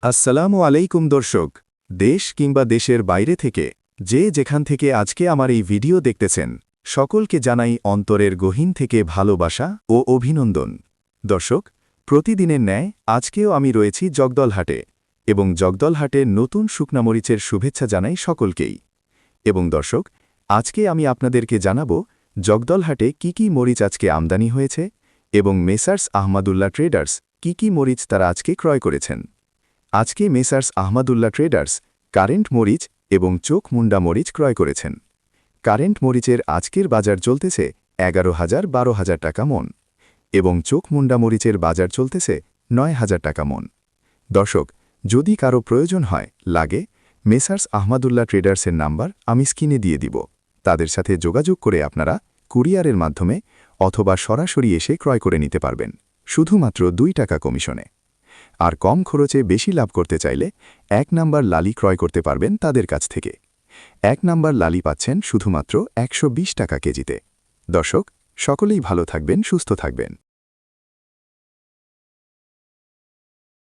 আসসালামু আলাইকুম দর্শক, দেশ কিংবা দেশের বাইরে থেকে যে যেখান থেকে আজকে আমার এই ভিডিও দেখতেছেন সকলকে জানাই অন্তরের গহীন থেকে ভালোবাসা ও অভিনন্দন। দর্শক, প্রতিদিনের ন্যায় আজকেও আমি রয়েছি জগদলহাটে এবং জগদলহাটের নতুন শুকনামরিচের শুভেচ্ছা জানাই সকলকেই। এবং দর্শক, আজকে আমি আপনাদেরকে জানাবো জগদলহাটে কি কি মরিচ আজকে আমদানি হয়েছে এবং মেসার্স আহমাদুল্লাহ ট্রেডার্স কি কি মরিচ তারা আজকে ক্রয় করেছেন। আজকে মেসার্স আহমাদুল্লাহ ট্রেডার্স কারেন্ট মরিচ এবং চোখ মুন্ডা মরিচ ক্রয় করেছেন। কারেন্ট মরিচের আজকের বাজার চলতেছে 11,000-12,000 টাকা মন এবং চোখ মুন্ডা মরিচের বাজার চলতেছে 9,000 টাকা মন। দর্শক, যদি কারো প্রয়োজন হয় লাগে, মেসার্স আহমাদুল্লাহ ট্রেডার্সের নাম্বার আমি স্ক্রিনে দিয়ে দিব। তাদের সাথে যোগাযোগ করে আপনারা কুরিয়ারের মাধ্যমে অথবা সরাসরি এসে ক্রয় করে নিতে পারবেন, শুধুমাত্র 2 টাকা কমিশনে। আর কম খরচে বেশি লাভ করতে চাইলে 1 নাম্বার লালি ক্রয় করতে পারবেন তাদের কাছ থেকে। 1 নাম্বার লালি পাচ্ছেন শুধুমাত্র 120 টাকা কেজিতে। দর্শক, সকলেই ভালো থাকবেন, সুস্থ থাকবেন।